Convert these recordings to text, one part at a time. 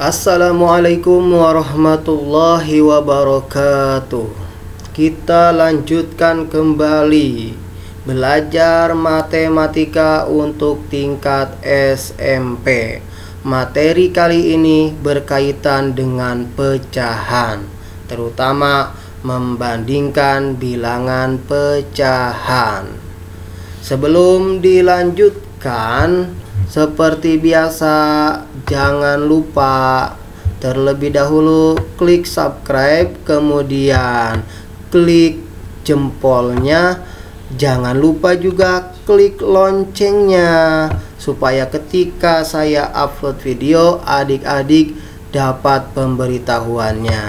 Assalamualaikum warahmatullahi wabarakatuh. Kita lanjutkan kembali belajar matematika untuk tingkat SMP. Materi kali ini berkaitan dengan pecahan, terutama membandingkan bilangan pecahan. Sebelum dilanjutkan, seperti biasa, jangan lupa terlebih dahulu klik subscribe, kemudian klik jempolnya. Jangan lupa juga klik loncengnya supaya ketika saya upload video, adik-adik dapat pemberitahuannya.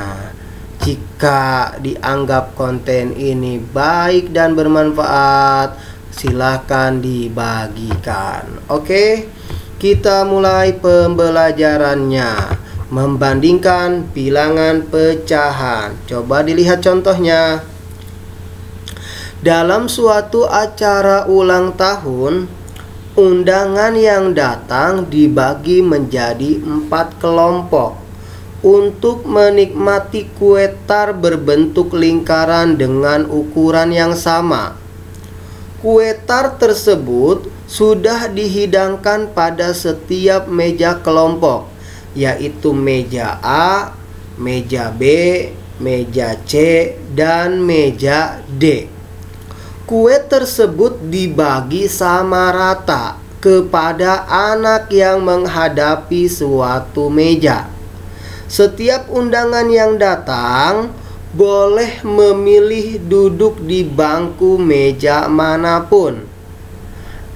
Jika dianggap konten ini baik dan bermanfaat, silahkan dibagikan. Oke, kita mulai pembelajarannya. Membandingkan bilangan pecahan. Coba dilihat contohnya. Dalam suatu acara ulang tahun, undangan yang datang dibagi menjadi 4 kelompok untuk menikmati kue tar berbentuk lingkaran dengan ukuran yang sama. Kue tar tersebut sudah dihidangkan pada setiap meja kelompok, yaitu meja A, meja B, meja C, dan meja D. Kue tersebut dibagi sama rata kepada anak yang menghadapi suatu meja. Setiap undangan yang datang boleh memilih duduk di bangku meja manapun.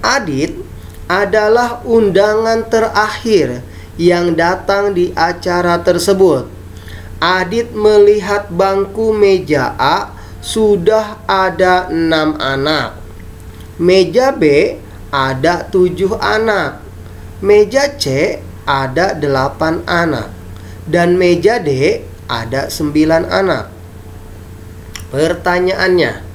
Adit adalah undangan terakhir yang datang di acara tersebut. Adit melihat bangku meja A sudah ada 6 anak. Meja B ada 7 anak. Meja C ada 8 anak. Dan meja D ada 9 anak. Pertanyaannya,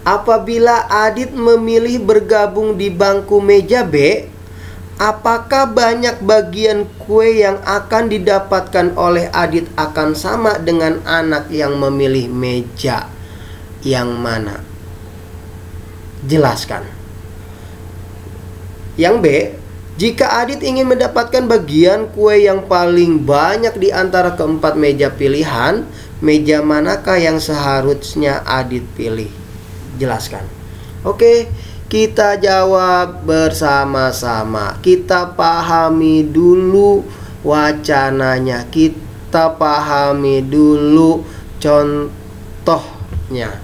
apabila Adit memilih bergabung di bangku meja B, apakah banyak bagian kue yang akan didapatkan oleh Adit akan sama dengan anak yang memilih meja yang mana? Jelaskan. Yang B, jika Adit ingin mendapatkan bagian kue yang paling banyak di antara keempat meja pilihan, meja manakah yang seharusnya Adit pilih? Jelaskan. Oke, kita jawab bersama-sama. Kita pahami dulu wacananya. Kita pahami dulu contohnya.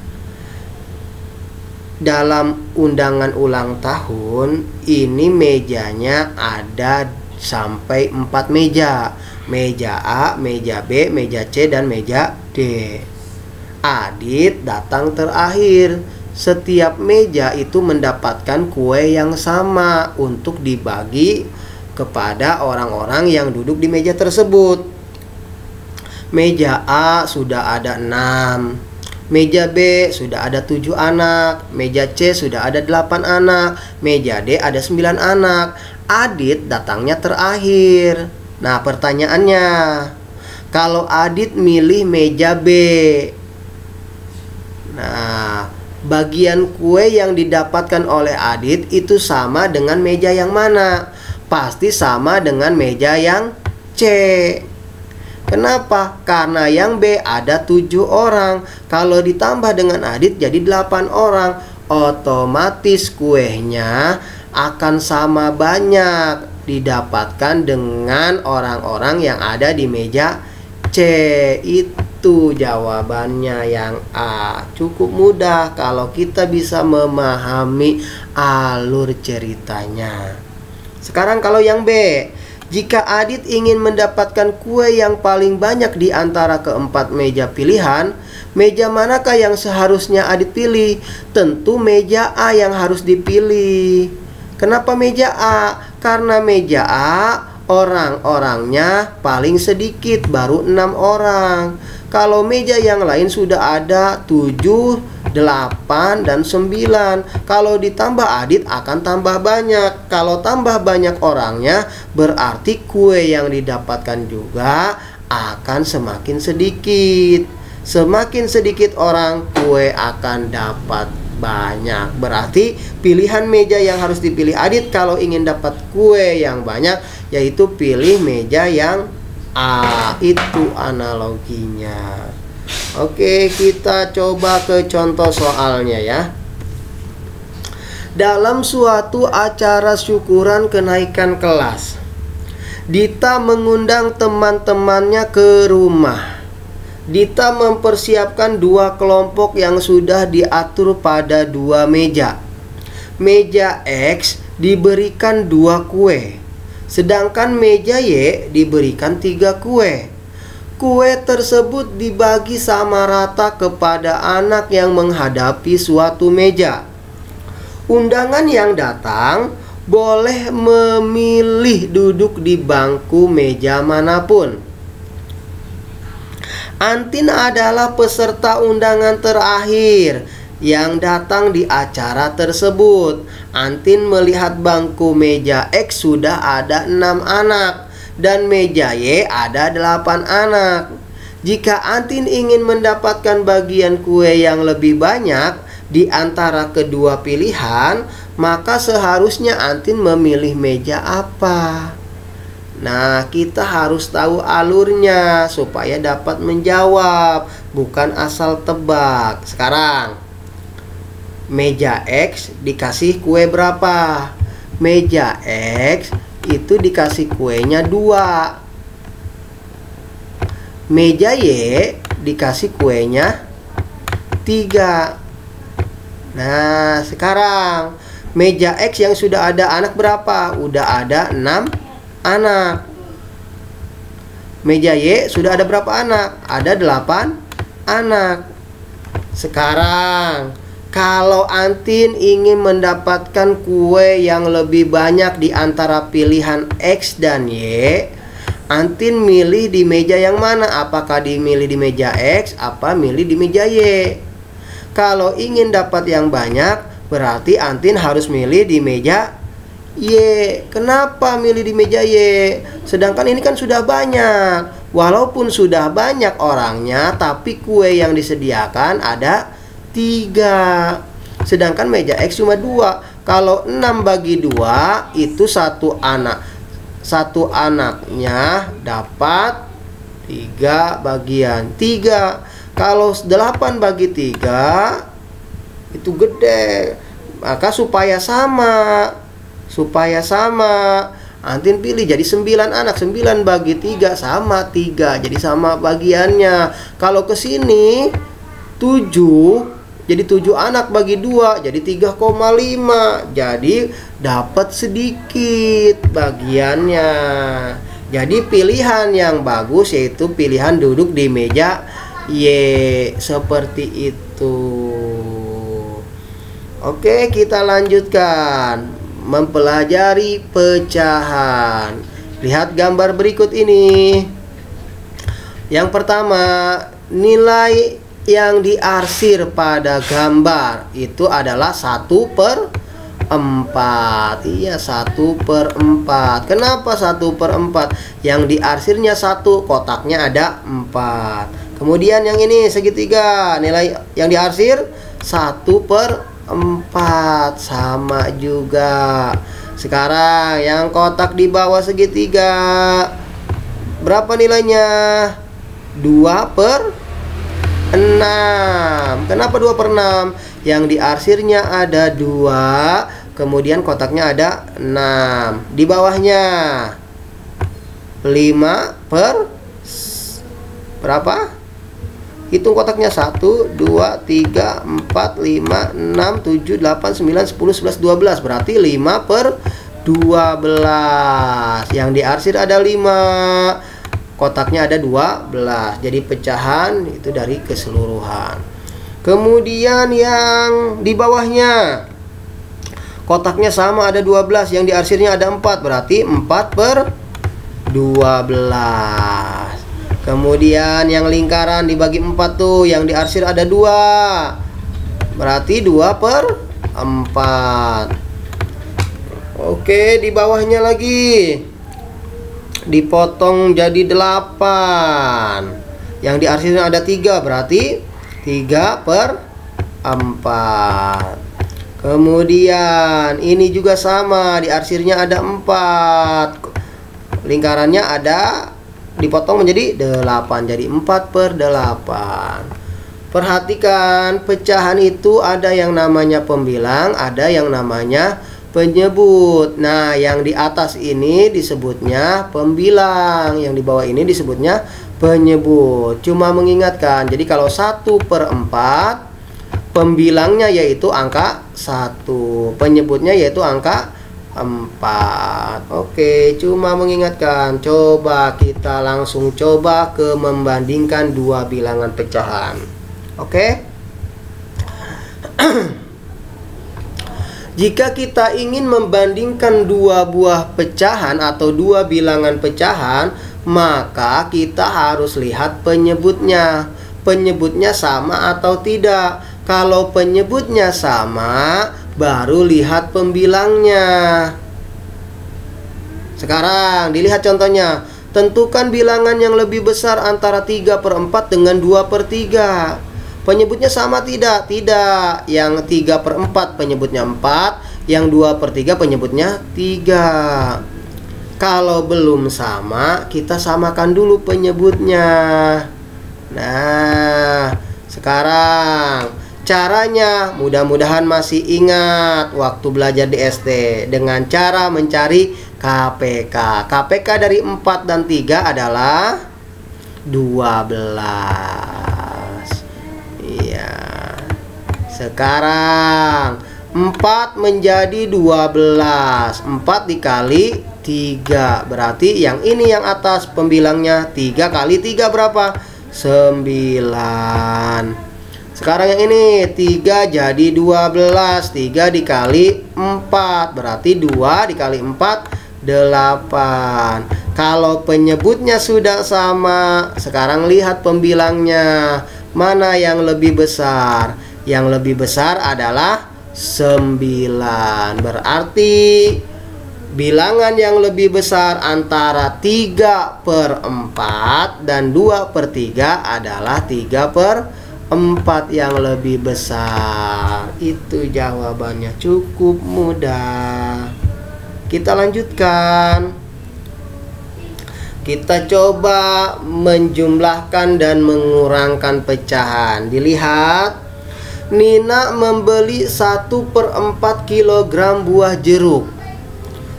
Dalam undangan ulang tahun, ini mejanya ada sampai 4 meja. Meja A, meja B, meja C, dan meja D. Adit datang terakhir. Setiap meja itu mendapatkan kue yang sama untuk dibagi kepada orang-orang yang duduk di meja tersebut. Meja A sudah ada 6. Meja B sudah ada 7 anak. Meja C sudah ada 8 anak. Meja D ada 9 anak. Adit datangnya terakhir. Nah, pertanyaannya, kalau Adit milih meja B, nah, bagian kue yang didapatkan oleh Adit itu sama dengan meja yang mana? Pasti sama dengan meja yang C. Kenapa? Karena yang B ada 7 orang. Kalau ditambah dengan Adit jadi 8 orang. Otomatis kuenya akan sama banyak didapatkan dengan orang-orang yang ada di meja C. Itu jawabannya yang A. Cukup mudah kalau kita bisa memahami alur ceritanya. Sekarang kalau yang B, jika Adit ingin mendapatkan kue yang paling banyak di antara keempat meja pilihan, meja manakah yang seharusnya Adit pilih? Tentu meja A yang harus dipilih. Kenapa meja A? Karena meja A orang-orangnya paling sedikit, baru 6 orang. Kalau meja yang lain sudah ada 7, 8 dan 9. Kalau ditambah adit akan tambah banyak. Kalau tambah banyak orangnya, berarti kue yang didapatkan juga akan semakin sedikit. Semakin sedikit orang, kue akan dapat banyak. Berarti pilihan meja yang harus dipilih adit kalau ingin dapat kue yang banyak, yaitu pilih meja yang A. Itu analoginya. Oke, kita coba ke contoh soalnya ya. Dalam suatu acara syukuran kenaikan kelas, Dita mengundang teman-temannya ke rumah. Dita mempersiapkan 2 kelompok yang sudah diatur pada 2 meja. Meja X diberikan 2 kue, sedangkan meja Y diberikan 3 kue. Kue tersebut dibagi sama rata kepada anak yang menghadapi suatu meja. Undangan yang datang boleh memilih duduk di bangku meja manapun. Antin adalah peserta undangan terakhir yang datang di acara tersebut. Antin melihat bangku meja X sudah ada 6 anak dan meja Y ada 8 anak. Jika Antin ingin mendapatkan bagian kue yang lebih banyak di antara kedua pilihan, maka seharusnya Antin memilih meja apa? Nah, kita harus tahu alurnya supaya dapat menjawab, bukan asal tebak. Sekarang, meja X dikasih kue berapa? Meja X itu dikasih kuenya 2. Meja Y dikasih kuenya 3. Nah, sekarang meja X yang sudah ada anak berapa? Udah ada 6 anak. Meja Y sudah ada berapa anak? Ada 8 anak. Sekarang, kalau Antin ingin mendapatkan kue yang lebih banyak di antara pilihan X dan Y, Antin milih di meja yang mana? Apakah dimilih di meja X, apa milih di meja Y? Kalau ingin dapat yang banyak, berarti Antin harus milih di meja Y. Kenapa milih di meja Y? Sedangkan ini kan sudah banyak. Walaupun sudah banyak orangnya, tapi kue yang disediakan ada 3. Sedangkan meja X cuma 2. Kalau 6 bagi 2 itu satu anak. Satu anaknya dapat 3 bagian 3. Kalau 8 bagi 3 itu gede. Maka supaya sama, Antin pilih jadi 9 anak. 9 bagi 3 sama 3. Jadi sama bagiannya. Kalau ke sini 7, jadi 7 anak bagi 2 jadi 3,5. Jadi dapat sedikit bagiannya. Jadi pilihan yang bagus yaitu pilihan duduk di meja Y. Seperti itu. Oke, kita lanjutkan mempelajari pecahan. Lihat gambar berikut ini. Yang pertama, nilai yang diarsir pada gambar itu adalah 1/4. Iya, 1/4. Kenapa 1/4? Yang diarsirnya 1, kotaknya ada 4. Kemudian yang ini segitiga, nilai yang diarsir 1/4, sama juga. Sekarang yang kotak di bawah segitiga, berapa nilainya? 2/6. Kenapa 2/6? Yang diarsirnya ada 2, kemudian kotaknya ada 6. Di bawahnya 5 per berapa? Hitung kotaknya 1, 2, 3, 4, 5, 6, 7, 8, 9, 10, 11, 12. Berarti 5/12. Yang diarsir ada 5, kotaknya ada 12. Jadi pecahan itu dari keseluruhan. Kemudian yang di bawahnya, kotaknya sama ada 12, yang diarsirnya ada 4. Berarti 4/12. Kemudian yang lingkaran dibagi 4 tuh, yang diarsir ada 2. berarti 2/4. Oke, di bawahnya lagi dipotong jadi 8. Yang di arsirnya ada 3, berarti 3/4. Kemudian ini juga sama, di arsirnya ada 4. Lingkarannya ada dipotong menjadi 8, jadi 4/8. Perhatikan, pecahan itu ada yang namanya pembilang, ada yang namanya penyebut. Nah, yang di atas ini disebutnya pembilang, yang di bawah ini disebutnya penyebut. Cuma mengingatkan, jadi kalau 1/4, pembilangnya yaitu angka 1, penyebutnya yaitu angka 4. Oke, cuma mengingatkan. Coba kita langsung coba ke membandingkan dua bilangan pecahan. Oke. Jika kita ingin membandingkan dua buah pecahan atau dua bilangan pecahan, maka kita harus lihat penyebutnya. Penyebutnya sama atau tidak. Kalau penyebutnya sama, baru lihat pembilangnya. Sekarang dilihat contohnya. Tentukan bilangan yang lebih besar antara 3/4 dengan 2/3. Penyebutnya sama tidak? Tidak. Yang 3/4 penyebutnya 4, yang 2/3 penyebutnya 3. Kalau belum sama, kita samakan dulu penyebutnya. Nah, sekarang caranya mudah-mudahan masih ingat waktu belajar di SD dengan cara mencari KPK. KPK dari 4 dan 3 adalah 12. Iya. Sekarang 4 menjadi 12. 4 dikali 3. Berarti yang ini yang atas pembilangnya 3 kali 3 berapa? 9. Sekarang yang ini 3 jadi 12. 3 dikali 4 berarti 2 dikali 4 8. Kalau penyebutnya sudah sama, sekarang lihat pembilangnya. Mana yang lebih besar? Yang lebih besar adalah 9. Berarti bilangan yang lebih besar antara 3/4 dan 2/3 adalah 3/4 yang lebih besar. Itu jawabannya, cukup mudah. Kita lanjutkan. Kita coba menjumlahkan dan mengurangkan pecahan. Dilihat, Nina membeli 1/4 kilogram buah jeruk.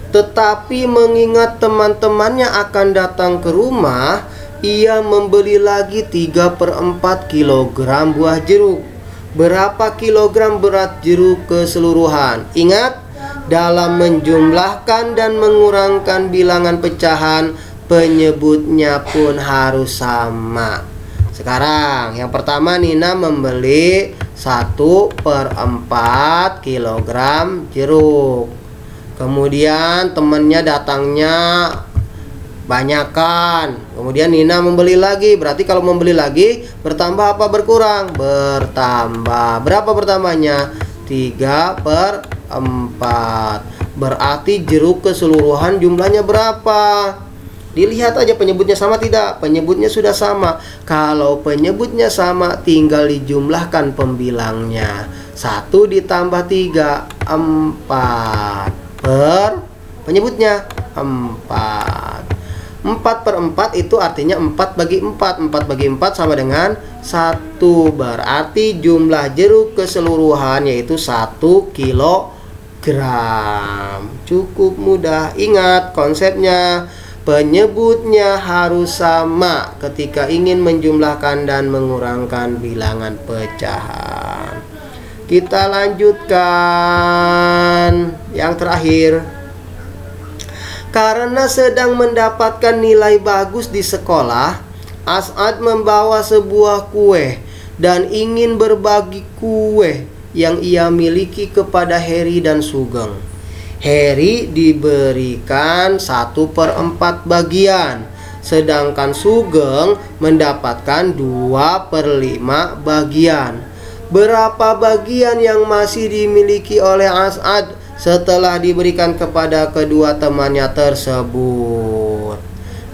Tetapi mengingat teman-temannya akan datang ke rumah, ia membeli lagi 3/4 kilogram buah jeruk. Berapa kilogram berat jeruk keseluruhan? Ingat, dalam menjumlahkan dan mengurangkan bilangan pecahan, penyebutnya pun harus sama. Sekarang yang pertama, Nina membeli 1/4 kilogram jeruk. Kemudian temannya datangnya banyakan. Kemudian Nina membeli lagi. Berarti kalau membeli lagi bertambah apa berkurang? Bertambah. Berapa bertambahnya? 3/4. Berarti jeruk keseluruhan jumlahnya berapa? Dilihat aja penyebutnya sama tidak? Penyebutnya sudah sama. Kalau penyebutnya sama, tinggal dijumlahkan pembilangnya. 1 ditambah 3, 4. Per penyebutnya 4. 4/4 itu artinya 4 bagi 4. 4 bagi 4 sama dengan 1. Berarti jumlah jeruk keseluruhan yaitu 1 kilogram. Cukup mudah. Ingat konsepnya. Penyebutnya harus sama ketika ingin menjumlahkan dan mengurangkan bilangan pecahan. Kita lanjutkan yang terakhir. Karena sedang mendapatkan nilai bagus di sekolah, As'ad membawa sebuah kue dan ingin berbagi kue yang ia miliki kepada Heri dan Sugeng. Heri diberikan 1/4 bagian, sedangkan Sugeng mendapatkan 2/5 bagian. Berapa bagian yang masih dimiliki oleh As'ad setelah diberikan kepada kedua temannya tersebut?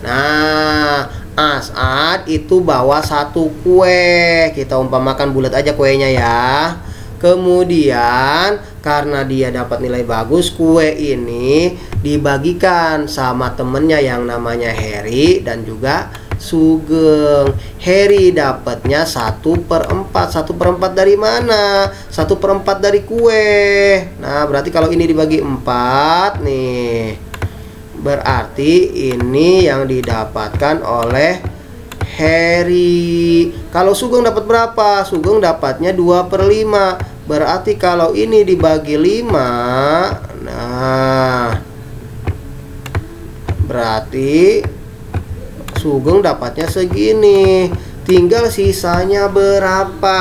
Nah, As'ad itu bawa satu kue. Kita umpamakan bulat aja kuenya ya. Kemudian karena dia dapat nilai bagus, kue ini dibagikan sama temennya yang namanya Heri dan juga Sugeng. Heri dapatnya 1/4. 1/4 dari mana? 1/4 dari kue. Nah, berarti kalau ini dibagi 4 nih, berarti ini yang didapatkan oleh Heri. Kalau Sugeng dapat berapa? Sugeng dapatnya 2/5. Berarti kalau ini dibagi 5, nah berarti Sugeng dapatnya segini. Tinggal sisanya berapa?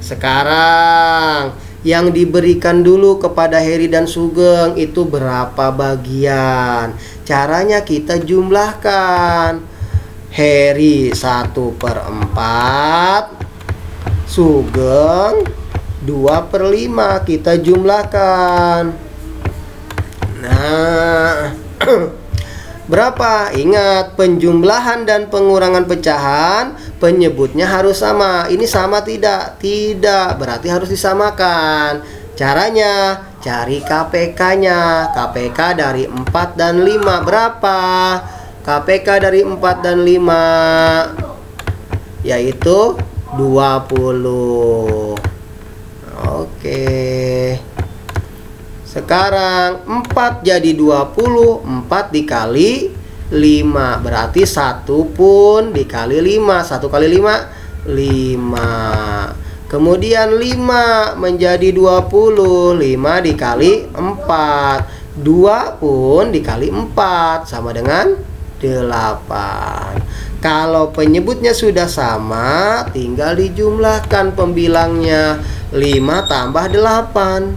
Sekarang yang diberikan dulu kepada Heri dan Sugeng itu berapa bagian? Caranya kita jumlahkan. Heri 1/4, Sugeng 2/5. Kita jumlahkan. Nah, berapa? Ingat, penjumlahan dan pengurangan pecahan penyebutnya harus sama. Ini sama tidak? Tidak, berarti harus disamakan. Caranya, cari KPK-nya. KPK dari 4 dan 5 berapa? KPK dari 4 dan 5 yaitu 20. Oke. Sekarang 4 jadi 20. 4 dikali 5 berarti 1 pun dikali 5. 1 kali 5 5. Kemudian 5 menjadi 20. 5 dikali 4. 2 pun dikali 4 sama dengan 8. Kalau penyebutnya sudah sama, tinggal dijumlahkan pembilangnya. 5 tambah 8,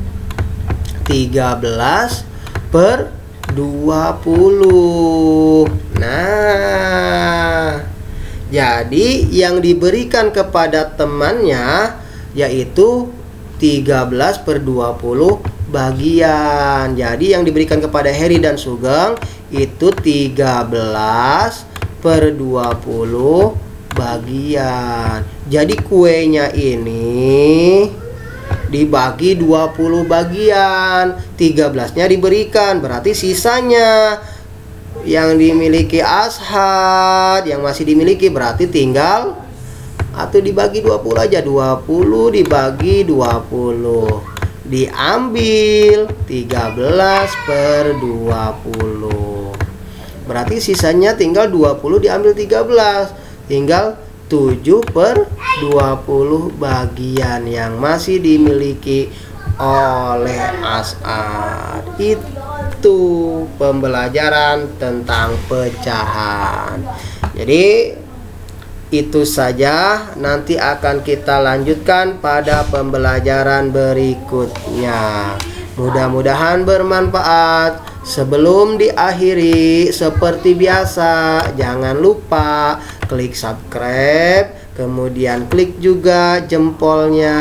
13/20. Nah, jadi yang diberikan kepada temannya yaitu 13/20 bagian. Jadi yang diberikan kepada Heri dan Sugeng itu 13/20 bagian. Jadi kuenya ini dibagi 20 bagian. 13-nya diberikan, berarti sisanya yang dimiliki As'ad, yang masih dimiliki berarti tinggal atau dibagi 20 aja. 20 dibagi 20 diambil 13/20. Berarti sisanya tinggal 20 diambil 13, tinggal 7/20 bagian yang masih dimiliki oleh As'ad. Itu pembelajaran tentang pecahan. Jadi itu saja, nanti akan kita lanjutkan pada pembelajaran berikutnya. Mudah-mudahan bermanfaat. Sebelum diakhiri, seperti biasa, jangan lupa klik subscribe, kemudian klik juga jempolnya.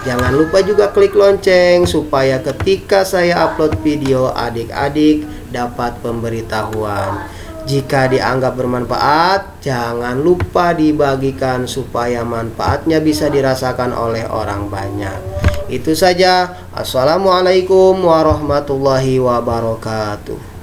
Jangan lupa juga klik lonceng supaya ketika saya upload video, adik-adik dapat pemberitahuan. Jika dianggap bermanfaat, jangan lupa dibagikan supaya manfaatnya bisa dirasakan oleh orang banyak. Itu saja. Assalamualaikum warahmatullahi wabarakatuh.